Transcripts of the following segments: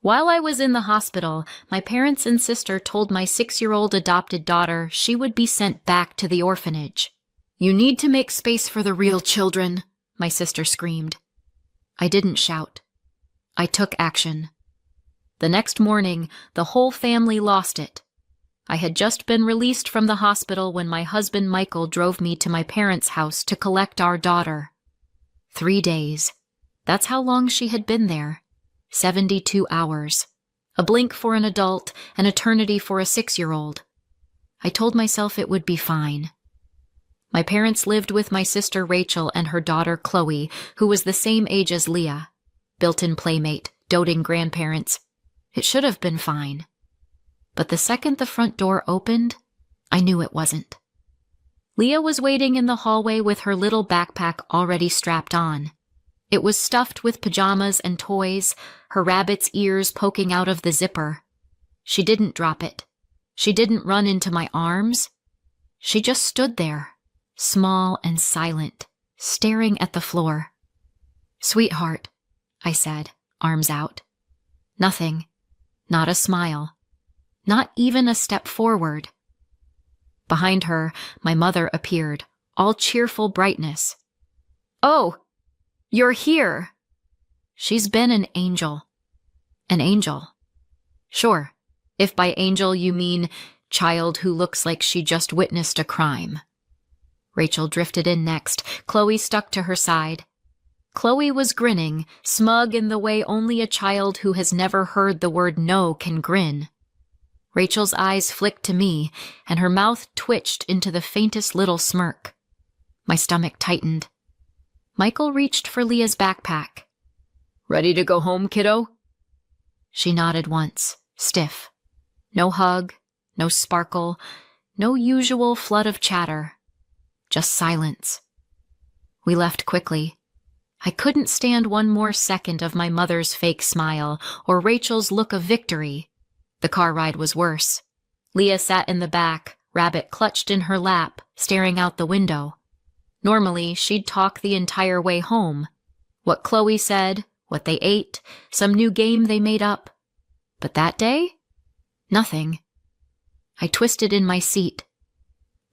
While I was in the hospital, my parents and sister told my 6-year-old adopted daughter she would be sent back to the orphanage. "You need to make space for the real children," my sister screamed. I didn't shout. I took action. The next morning, the whole family lost it. I had just been released from the hospital when my husband Michael drove me to my parents' house to collect our daughter. 3 days. That's how long she had been there. 72 hours. A blink for an adult, an eternity for a 6-year-old. I told myself it would be fine. My parents lived with my sister Rachel and her daughter Chloe, who was the same age as Leah. Built-in playmate, doting grandparents. It should have been fine. But the second the front door opened, I knew it wasn't. Leah was waiting in the hallway with her little backpack already strapped on. It was stuffed with pajamas and toys, her rabbit's ears poking out of the zipper. She didn't drop it. She didn't run into my arms. She just stood there, small and silent, staring at the floor. "Sweetheart," I said, arms out. Nothing. Not a smile. Not even a step forward. Behind her, my mother appeared, all cheerful brightness. "Oh, you're here." She's been an angel. An angel. Sure, if by angel you mean child who looks like she just witnessed a crime. Rachel drifted in next. Chloe stuck to her side. Chloe was grinning, smug in the way only a child who has never heard the word no can grin. Rachel's eyes flicked to me, and her mouth twitched into the faintest little smirk. My stomach tightened. Michael reached for Leah's backpack. "Ready to go home, kiddo?" She nodded once, stiff. No hug, no sparkle, no usual flood of chatter. Just silence. We left quickly. I couldn't stand one more second of my mother's fake smile or Rachel's look of victory. The car ride was worse. Leah sat in the back, Rabbit clutched in her lap, staring out the window. Normally, she'd talk the entire way home. What Chloe said, what they ate, some new game they made up. But that day? Nothing. I twisted in my seat.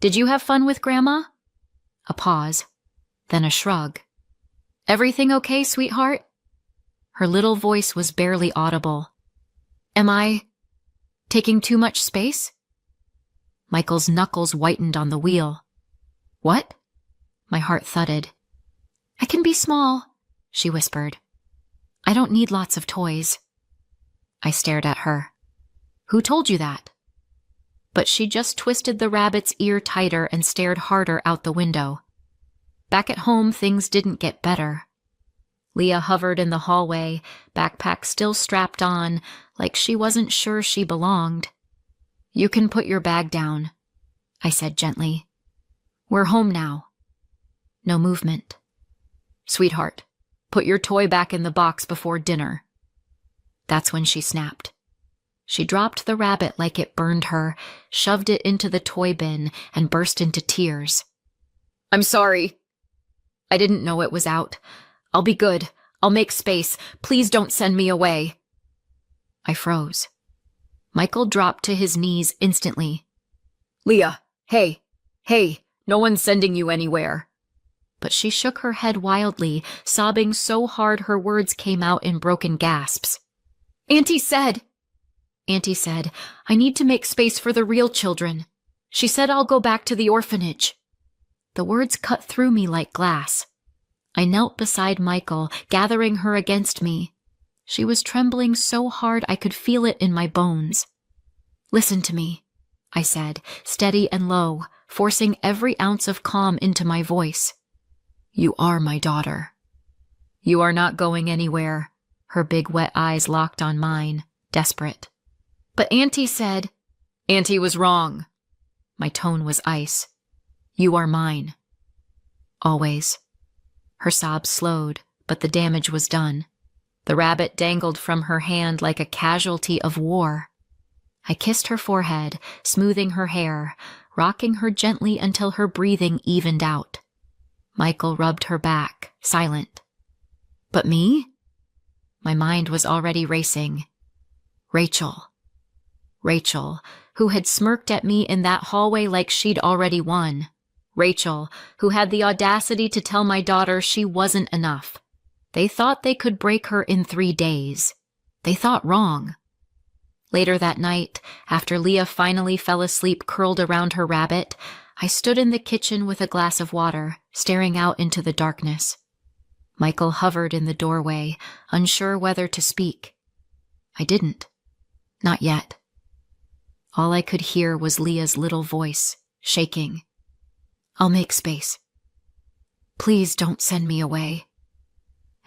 "Did you have fun with Grandma?" A pause, then a shrug. "Everything okay, sweetheart?" Her little voice was barely audible. "Am I taking too much space?" Michael's knuckles whitened on the wheel. "What?" My heart thudded. "I can be small," she whispered. "I don't need lots of toys." I stared at her. "Who told you that?" But she just twisted the rabbit's ear tighter and stared harder out the window. Back at home, things didn't get better. Leah hovered in the hallway, backpack still strapped on, like she wasn't sure she belonged. "You can put your bag down," I said gently. "We're home now." No movement. "Sweetheart, put your toy back in the box before dinner." That's when she snapped. She dropped the rabbit like it burned her, shoved it into the toy bin, and burst into tears. "I'm sorry. I didn't know it was out. I'll be good. I'll make space. Please don't send me away." I froze. Michael dropped to his knees instantly. "Leah, hey, no one's sending you anywhere." But she shook her head wildly, sobbing so hard her words came out in broken gasps. Auntie said, "I need to make space for the real children. She said I'll go back to the orphanage." The words cut through me like glass. I knelt beside Michael, gathering her against me. She was trembling so hard I could feel it in my bones. "Listen to me," I said, steady and low, forcing every ounce of calm into my voice. "You are my daughter. You are not going anywhere." Her big wet eyes locked on mine, desperate. "But Auntie said—" "Auntie was wrong." My tone was ice. "You are mine. Always." Her sobs slowed, but the damage was done. The rabbit dangled from her hand like a casualty of war. I kissed her forehead, smoothing her hair, rocking her gently until her breathing evened out. Michael rubbed her back, silent. "But me?" My mind was already racing. Rachel. Rachel, who had smirked at me in that hallway like she'd already won. Rachel, who had the audacity to tell my daughter she wasn't enough. They thought they could break her in 3 days. They thought wrong. Later that night, after Leah finally fell asleep curled around her rabbit, I stood in the kitchen with a glass of water, staring out into the darkness. Michael hovered in the doorway, unsure whether to speak. I didn't. Not yet. All I could hear was Leah's little voice, shaking. "I'll make space. Please don't send me away."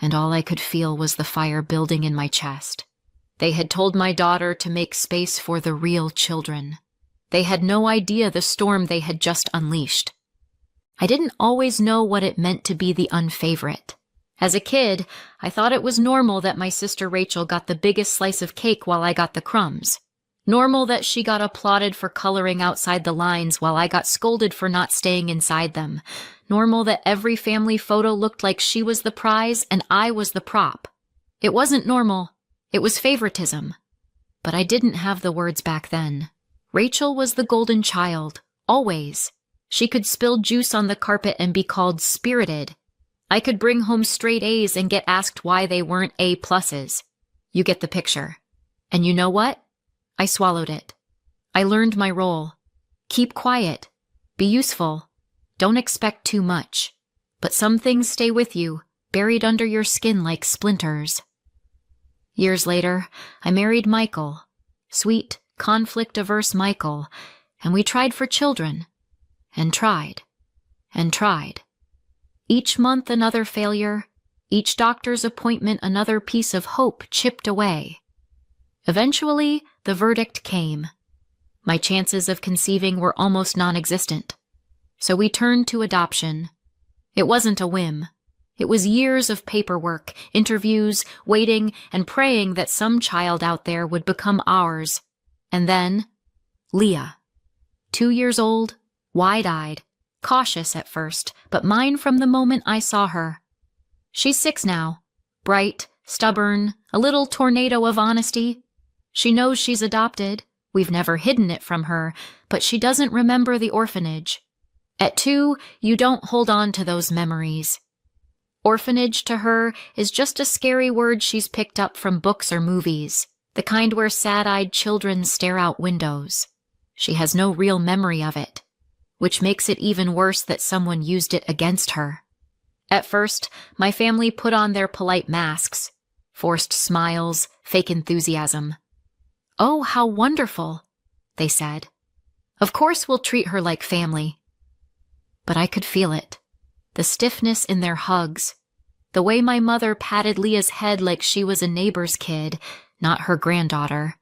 And all I could feel was the fire building in my chest. They had told my daughter to make space for the real children. They had no idea the storm they had just unleashed. I didn't always know what it meant to be the unfavorite. As a kid, I thought it was normal that my sister Rachel got the biggest slice of cake while I got the crumbs. Normal that she got applauded for coloring outside the lines while I got scolded for not staying inside them. Normal that every family photo looked like she was the prize and I was the prop. It wasn't normal. It was favoritism. But I didn't have the words back then. Rachel was the golden child, always. She could spill juice on the carpet and be called spirited. I could bring home straight A's and get asked why they weren't A+. You get the picture. And you know what? I swallowed it. I learned my role. Keep quiet. Be useful. Don't expect too much. But some things stay with you, buried under your skin like splinters. Years later, I married Michael. Sweet, conflict-averse Michael. And we tried for children. And tried. And tried. Each month another failure. Each doctor's appointment another piece of hope chipped away. Eventually, the verdict came. My chances of conceiving were almost non-existent. So we turned to adoption. It wasn't a whim. It was years of paperwork, interviews, waiting, and praying that some child out there would become ours. And then, Leah. 2 years old, wide-eyed, cautious at first, but mine from the moment I saw her. She's 6 now, bright, stubborn, a little tornado of honesty. She knows she's adopted. We've never hidden it from her, but she doesn't remember the orphanage. At 2, you don't hold on to those memories. Orphanage to her is just a scary word she's picked up from books or movies, the kind where sad-eyed children stare out windows. She has no real memory of it, which makes it even worse that someone used it against her. At first, my family put on their polite masks, forced smiles, fake enthusiasm. "Oh, how wonderful," they said. "Of course we'll treat her like family." But I could feel it, the stiffness in their hugs, the way my mother patted Leah's head like she was a neighbor's kid, not her granddaughter,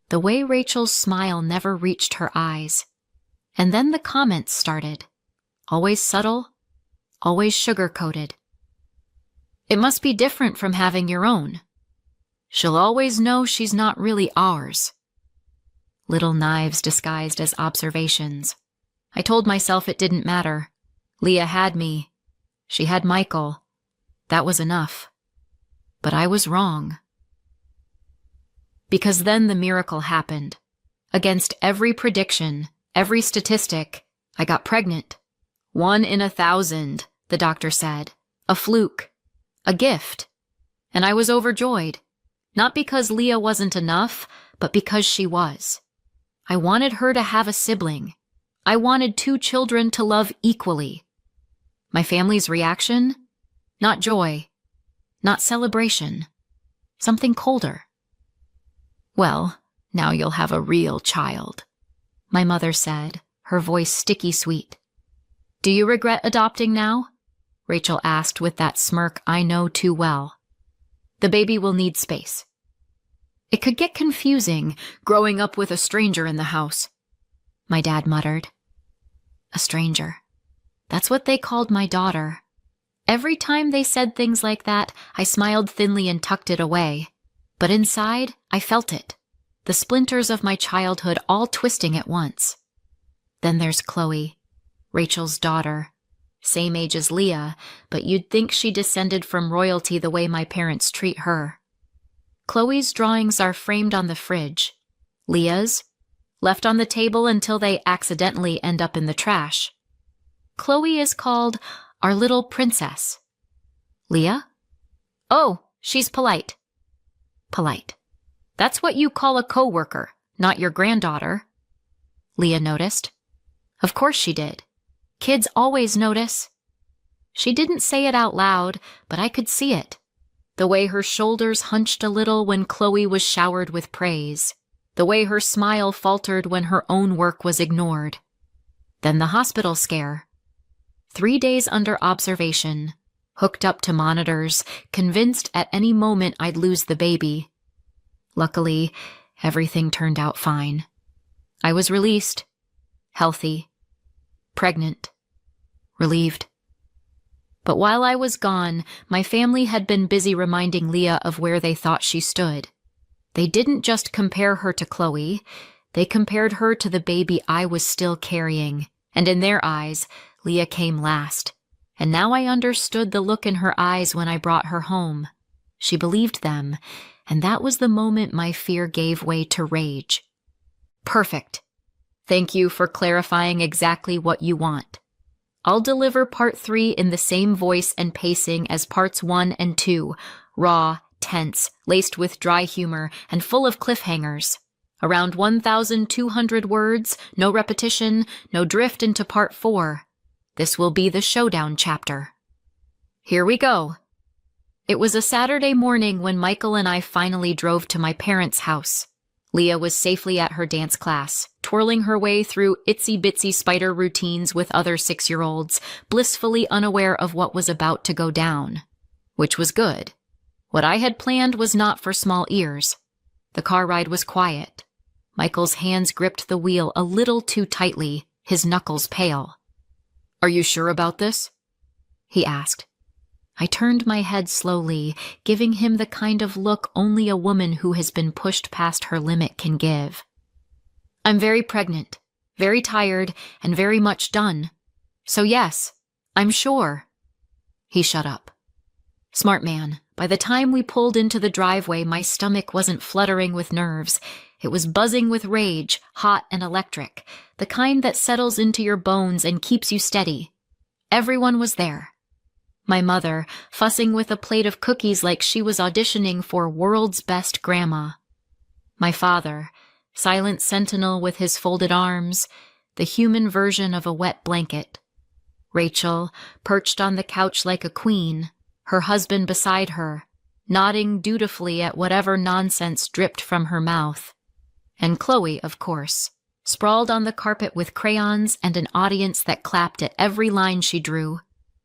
the way Rachel's smile never reached her eyes. And then the comments started, always subtle, always sugar-coated. "It must be different from having your own. She'll always know she's not really ours." Little knives disguised as observations. I told myself it didn't matter. Leah had me. She had Michael. That was enough. But I was wrong. Because then the miracle happened. Against every prediction, every statistic, I got pregnant. 1 in 1,000, the doctor said. A fluke. A gift. And I was overjoyed. Not because Leah wasn't enough, but because she was. I wanted her to have a sibling. I wanted 2 children to love equally. My family's reaction? Not joy. Not celebration. Something colder. "Well, now you'll have a real child," my mother said, her voice sticky sweet. "Do you regret adopting now?" Rachel asked with that smirk I know too well. "The baby will need space." It could get confusing, growing up with a stranger in the house, my dad muttered. A stranger. That's what they called my daughter. Every time they said things like that, I smiled thinly and tucked it away. But inside, I felt it. The splinters of my childhood all twisting at once. Then there's Chloe, Rachel's daughter. Same age as Leah, but you'd think she descended from royalty the way my parents treat her. Chloe's drawings are framed on the fridge. Leah's, left on the table until they accidentally end up in the trash. Chloe is called our little princess. Leah? Oh, she's polite. Polite. That's what you call a coworker, not your granddaughter. Leah noticed. Of course she did. Kids always notice. She didn't say it out loud, but I could see it. The way her shoulders hunched a little when Chloe was showered with praise. The way her smile faltered when her own work was ignored. Then the hospital scare. 3 days under observation, hooked up to monitors, convinced at any moment I'd lose the baby. Luckily, everything turned out fine. I was released, healthy, pregnant, relieved. But while I was gone, my family had been busy reminding Leah of where they thought she stood. They didn't just compare her to Chloe, they compared her to the baby I was still carrying, and in their eyes, Leah came last. And now I understood the look in her eyes when I brought her home. She believed them, and that was the moment my fear gave way to rage. Perfect. Thank you for clarifying exactly what you want. I'll deliver part 3 in the same voice and pacing as parts 1 and 2, raw, tense, laced with dry humor, and full of cliffhangers. Around 1,200 words, no repetition, no drift into part 4. This will be the showdown chapter. Here we go. It was a Saturday morning when Michael and I finally drove to my parents' house. Leah was safely at her dance class, twirling her way through itsy-bitsy spider routines with other 6-year-olds, blissfully unaware of what was about to go down. Which was good. What I had planned was not for small ears. The car ride was quiet. Michael's hands gripped the wheel a little too tightly, his knuckles pale. "Are you sure about this?" he asked. I turned my head slowly, giving him the kind of look only a woman who has been pushed past her limit can give. "I'm very pregnant, very tired, and very much done. So yes, I'm sure." He shut up. Smart man. By the time we pulled into the driveway, my stomach wasn't fluttering with nerves. It was buzzing with rage, hot and electric, the kind that settles into your bones and keeps you steady. Everyone was there. My mother, fussing with a plate of cookies like she was auditioning for World's Best Grandma. My father, silent sentinel with his folded arms, the human version of a wet blanket. Rachel, perched on the couch like a queen, her husband beside her, nodding dutifully at whatever nonsense dripped from her mouth. And Chloe, of course, sprawled on the carpet with crayons and an audience that clapped at every line she drew.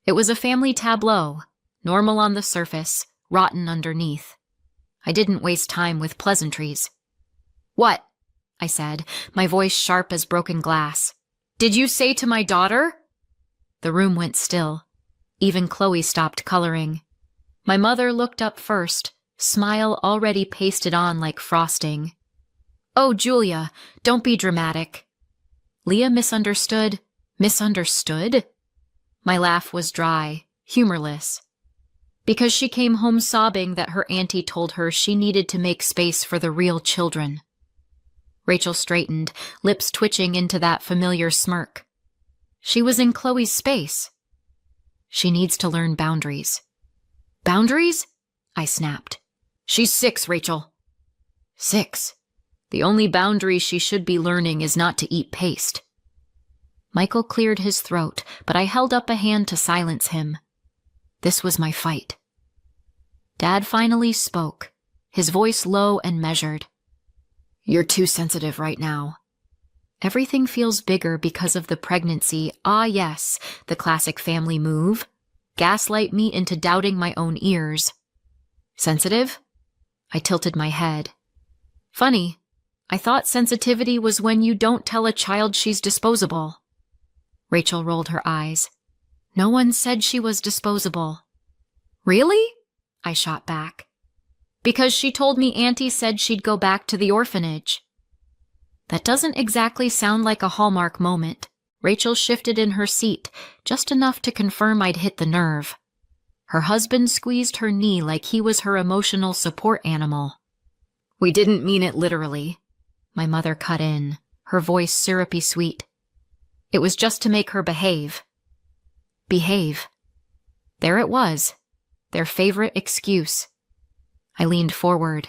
It was a family tableau, normal on the surface, rotten underneath. I didn't waste time with pleasantries. "What?" I said, my voice sharp as broken glass. "Did you say to my daughter?" The room went still. Even Chloe stopped coloring. My mother looked up first, smile already pasted on like frosting. "Oh, Julia, don't be dramatic." Leah misunderstood. Misunderstood? My laugh was dry, humorless. Because she came home sobbing that her auntie told her she needed to make space for the real children. Rachel straightened, lips twitching into that familiar smirk. She was in Chloe's space. She needs to learn boundaries. "Boundaries?" I snapped. "She's 6, Rachel." 6. The only boundary she should be learning is not to eat paste. Michael cleared his throat, but I held up a hand to silence him. This was my fight. Dad finally spoke, his voice low and measured. "You're too sensitive right now. Everything feels bigger because of the pregnancy. Ah, yes, the classic family move. Gaslight me into doubting my own ears. Sensitive?" I tilted my head. "Funny. I thought sensitivity was when you don't tell a child she's disposable." Rachel rolled her eyes. "No one said she was disposable." "Really?" I shot back. "Because she told me Auntie said she'd go back to the orphanage." That doesn't exactly sound like a Hallmark moment. Rachel shifted in her seat, just enough to confirm I'd hit the nerve. Her husband squeezed her knee like he was her emotional support animal. We didn't mean it literally. My mother cut in, her voice syrupy sweet. It was just to make her behave. Behave. There it was, their favorite excuse. I leaned forward.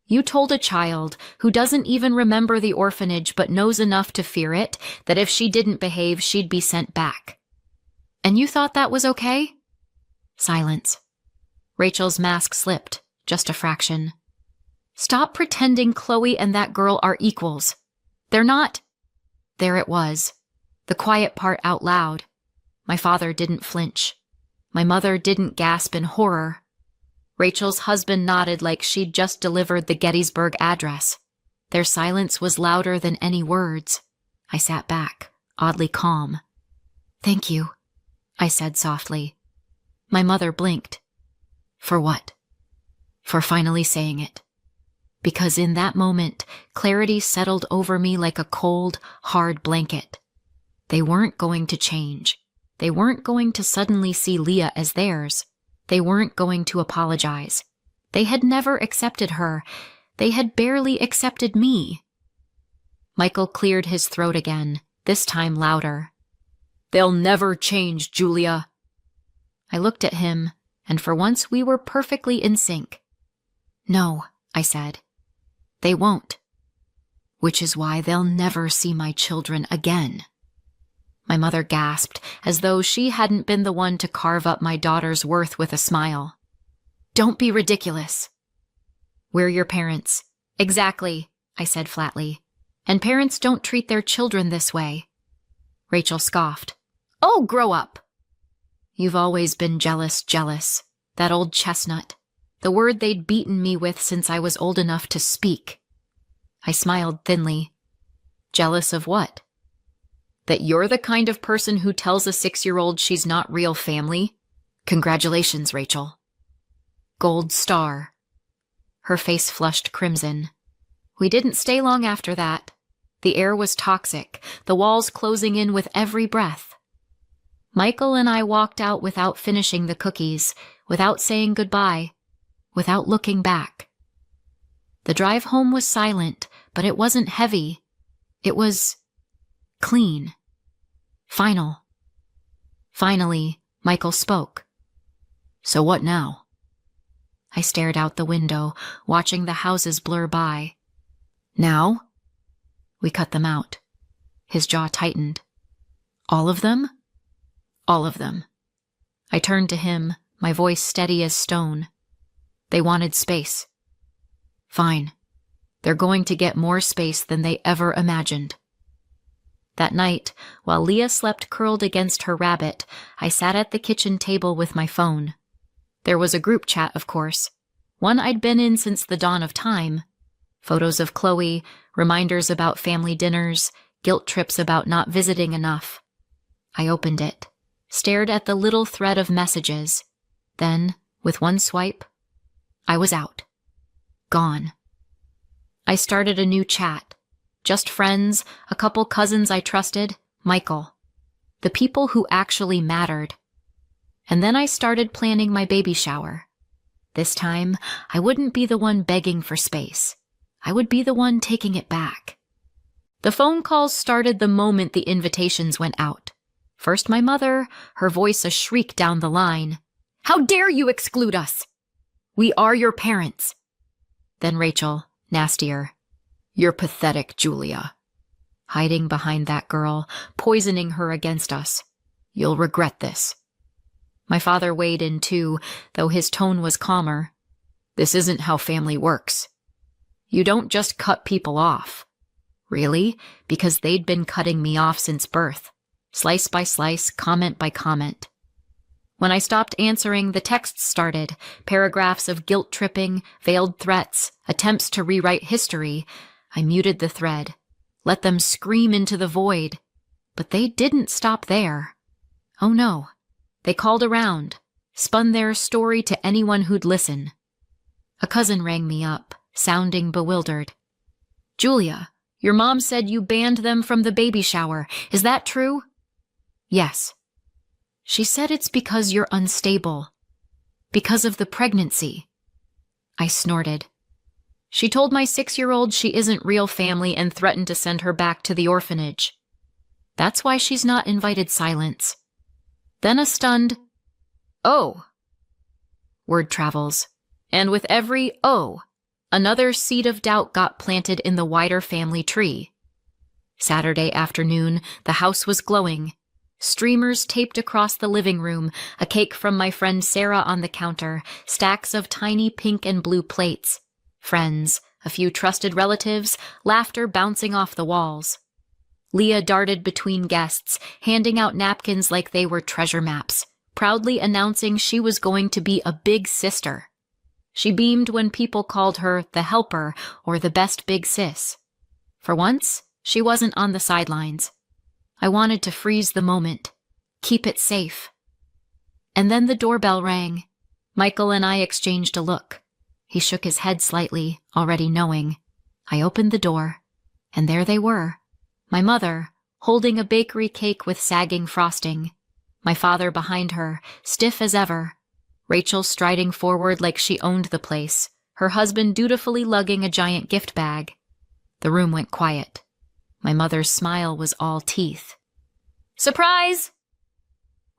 You told a child who doesn't even remember the orphanage but knows enough to fear it that if she didn't behave, she'd be sent back. And you thought that was okay? Silence. Rachel's mask slipped, just a fraction. Stop pretending Chloe and that girl are equals. They're not. There it was, the quiet part out loud. My father didn't flinch. My mother didn't gasp in horror. Rachel's husband nodded like she'd just delivered the Gettysburg Address. Their silence was louder than any words. I sat back, oddly calm. Thank you, I said softly. My mother blinked. For what? For finally saying it. Because in that moment, clarity settled over me like a cold, hard blanket. They weren't going to change. They weren't going to suddenly see Leah as theirs. They weren't going to apologize. They had never accepted her. They had barely accepted me. Michael cleared his throat again, this time louder. They'll never change, Julia. I looked at him, and for once we were perfectly in sync. No, I said. They won't. Which is why they'll never see my children again. My mother gasped, as though she hadn't been the one to carve up my daughter's worth with a smile. Don't be ridiculous. We're your parents. Exactly, I said flatly. And parents don't treat their children this way. Rachel scoffed. Oh, grow up. You've always been jealous. That old chestnut. The word they'd beaten me with since I was old enough to speak. I smiled thinly. Jealous of what? That you're the kind of person who tells a 6-year-old she's not real family? Congratulations, Rachel. Gold star. Her face flushed crimson. We didn't stay long after that. The air was toxic, the walls closing in with every breath. Michael and I walked out without finishing the cookies, without saying goodbye, without looking back. The drive home was silent, but it wasn't heavy. It was clean. Final. Finally, Michael spoke. So what now? I stared out the window, watching the houses blur by. Now? We cut them out. His jaw tightened. All of them? All of them. I turned to him, my voice steady as stone. They wanted space. Fine. They're going to get more space than they ever imagined. That night, while Leah slept curled against her rabbit, I sat at the kitchen table with my phone. There was a group chat, of course. One I'd been in since the dawn of time. Photos of Chloe, reminders about family dinners, guilt trips about not visiting enough. I opened it, stared at the little thread of messages. Then, with one swipe, I was out. Gone. I started a new chat. Just friends, a couple cousins I trusted, Michael. The people who actually mattered. And then I started planning my baby shower. This time, I wouldn't be the one begging for space. I would be the one taking it back. The phone calls started the moment the invitations went out. First my mother, her voice a shriek down the line. How dare you exclude us? We are your parents. Then Rachel, nastier. You're pathetic, Julia. Hiding behind that girl, poisoning her against us. You'll regret this. My father weighed in too, though his tone was calmer. This isn't how family works. You don't just cut people off. Really? Because they'd been cutting me off since birth. Slice by slice, comment by comment. When I stopped answering, the texts started. Paragraphs of guilt-tripping, veiled threats, attempts to rewrite history. I muted the thread. Let them scream into the void. But they didn't stop there. Oh no. They called around, spun their story to anyone who'd listen. A cousin rang me up, sounding bewildered. Julia, your mom said you banned them from the baby shower. Is that true? Yes. She said it's because you're unstable. Because of the pregnancy. I snorted. She told my 6-year-old she isn't real family and threatened to send her back to the orphanage. That's why she's not invited. Silence. Then a stunned, "Oh." Word travels. And with every "oh," another seed of doubt got planted in the wider family tree. Saturday afternoon, the house was glowing. Streamers taped across the living room, a cake from my friend Sarah on the counter, stacks of tiny pink and blue plates. Friends, a few trusted relatives, laughter bouncing off the walls. Leah darted between guests, handing out napkins like they were treasure maps, proudly announcing she was going to be a big sister. She beamed when people called her the helper or the best big sis. For once, she wasn't on the sidelines. I wanted to freeze the moment, keep it safe. And then the doorbell rang. Michael and I exchanged a look. He shook his head slightly, already knowing. I opened the door, and there they were. My mother, holding a bakery cake with sagging frosting. My father behind her, stiff as ever. Rachel striding forward like she owned the place, her husband dutifully lugging a giant gift bag. The room went quiet. My mother's smile was all teeth. "Surprise!"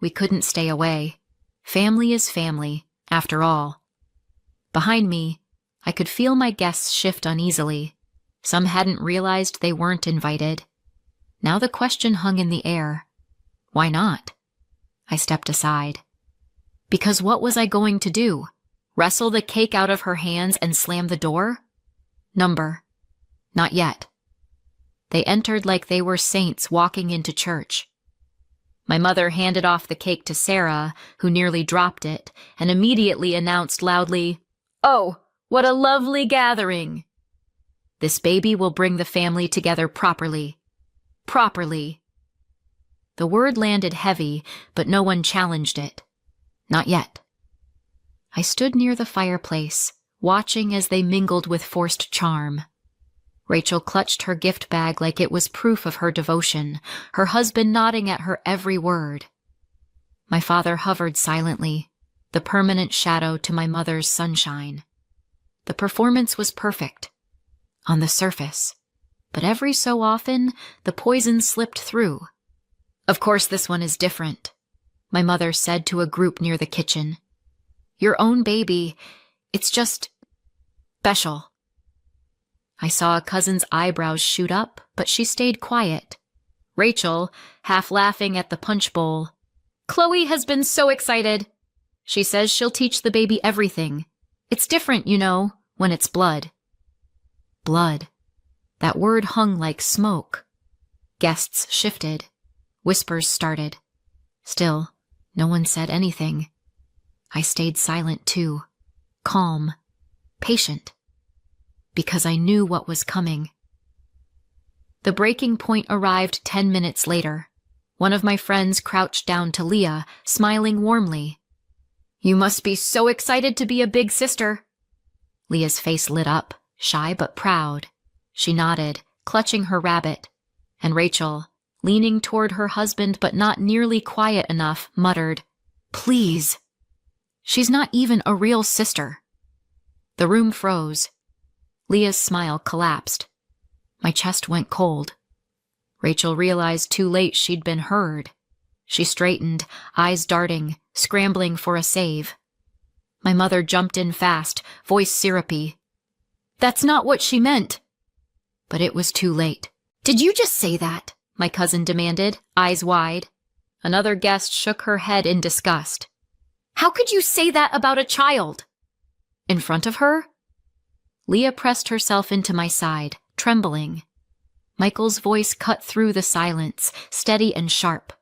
We couldn't stay away. Family is family, after all. Behind me, I could feel my guests shift uneasily. Some hadn't realized they weren't invited. Now the question hung in the air. Why not? I stepped aside. Because what was I going to do? Wrestle the cake out of her hands and slam the door? Number. Not yet. They entered like they were saints walking into church. My mother handed off the cake to Sarah, who nearly dropped it, and immediately announced loudly, "Oh, what a lovely gathering! This baby will bring the family together properly. Properly." The word landed heavy, but no one challenged it. Not yet. I stood near the fireplace, watching as they mingled with forced charm. Rachel clutched her gift bag like it was proof of her devotion, her husband nodding at her every word. My father hovered silently, the permanent shadow to my mother's sunshine. The performance was perfect. On the surface. But every so often, the poison slipped through. "Of course this one is different," my mother said to a group near the kitchen. "Your own baby, it's just special." I saw a cousin's eyebrows shoot up, but she stayed quiet. Rachel, half laughing at the punch bowl. "Chloe has been so excited. She says she'll teach the baby everything. It's different, you know, when it's blood." Blood. That word hung like smoke. Guests shifted. Whispers started. Still, no one said anything. I stayed silent too, calm, patient, because I knew what was coming. The breaking point arrived 10 minutes later. One of my friends crouched down to Leah, smiling warmly. "You must be so excited to be a big sister." Leah's face lit up, shy but proud. She nodded, clutching her rabbit, and Rachel, leaning toward her husband but not nearly quiet enough, muttered, "Please. She's not even a real sister." The room froze. Leah's smile collapsed. My chest went cold. Rachel realized too late she'd been heard. She straightened, eyes darting, scrambling for a save. My mother jumped in fast, voice syrupy. "That's not what she meant." But it was too late. "Did you just say that?" my cousin demanded, eyes wide. Another guest shook her head in disgust. "How could you say that about a child?" "In front of her?" Leah pressed herself into my side, trembling. Michael's voice cut through the silence, steady and sharp.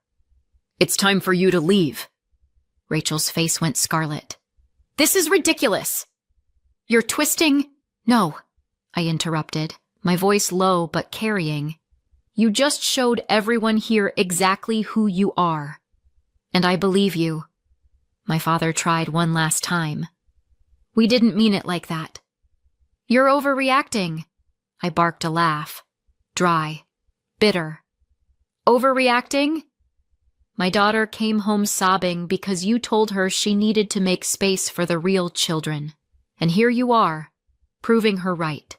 "It's time for you to leave." Rachel's face went scarlet. "This is ridiculous." "You're twisting—" "No," I interrupted, my voice low but carrying. "You just showed everyone here exactly who you are. And I believe you." My father tried one last time. "We didn't mean it like that." "You're overreacting." I barked a laugh. Dry. Bitter. "Overreacting?" "My daughter came home sobbing because you told her she needed to make space for the real children. And here you are, proving her right.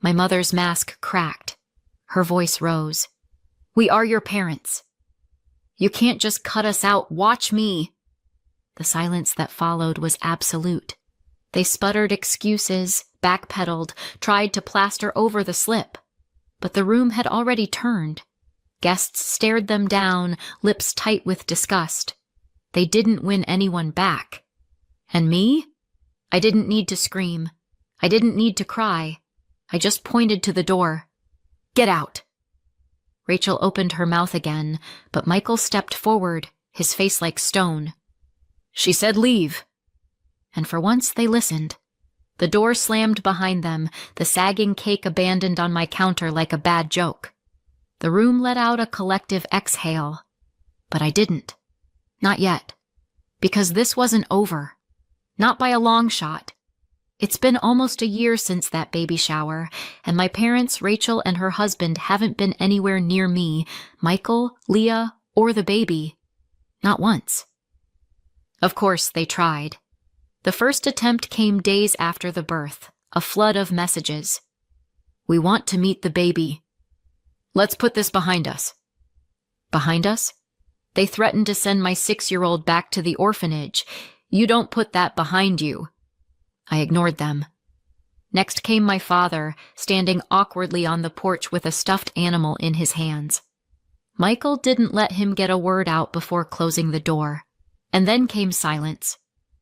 My mother's mask cracked. Her voice rose. "We are your parents. You can't just cut us out. Watch me." The silence that followed was absolute. They sputtered excuses, backpedaled, tried to plaster over the slip. But the room had already turned. Guests stared them down, lips tight with disgust. They didn't win anyone back. And me? I didn't need to scream. I didn't need to cry. I just pointed to the door. "Get out." Rachel opened her mouth again, but Michael stepped forward, his face like stone. "She said leave." And for once they listened. The door slammed behind them, the sagging cake abandoned on my counter like a bad joke. The room let out a collective exhale. But I didn't. Not yet. Because this wasn't over. Not by a long shot. It's been almost a year since that baby shower, and my parents, Rachel and her husband, haven't been anywhere near me, Michael, Leah, or the baby. Not once. Of course, they tried. The first attempt came days after the birth, a flood of messages. "We want to meet the baby. Let's put this behind us." Behind us? They threatened to send my 6-year-old back to the orphanage. "You don't put that behind you." I ignored them. Next came my father, standing awkwardly on the porch with a stuffed animal in his hands. Michael didn't let him get a word out before closing the door. And then came silence.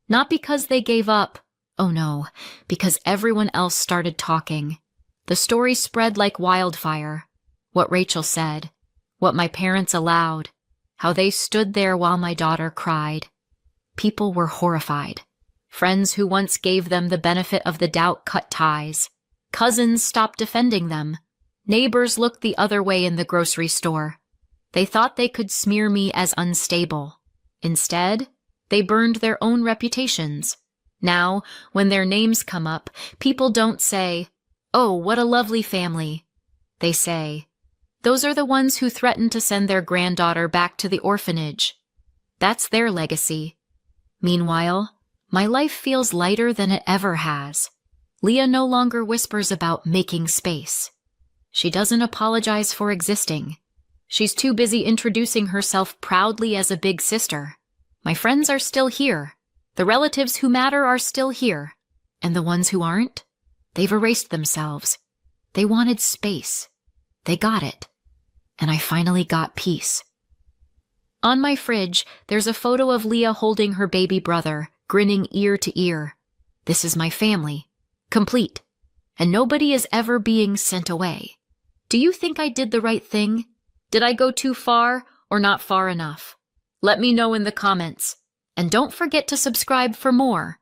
Not because they gave up. Oh no, because everyone else started talking. The story spread like wildfire. What Rachel said, what my parents allowed, how they stood there while my daughter cried. People were horrified. Friends who once gave them the benefit of the doubt cut ties. Cousins stopped defending them. Neighbors looked the other way in the grocery store. They thought they could smear me as unstable. Instead, they burned their own reputations. Now, when their names come up, people don't say, "Oh, what a lovely family." They say, "Those are the ones who threatened to send their granddaughter back to the orphanage." That's their legacy. Meanwhile, my life feels lighter than it ever has. Leah no longer whispers about making space. She doesn't apologize for existing. She's too busy introducing herself proudly as a big sister. My friends are still here. The relatives who matter are still here. And the ones who aren't? They've erased themselves. They wanted space. They got it. And I finally got peace. On my fridge, there's a photo of Leah holding her baby brother, grinning ear to ear. This is my family. Complete. And nobody is ever being sent away. Do you think I did the right thing? Did I go too far or not far enough? Let me know in the comments. And don't forget to subscribe for more.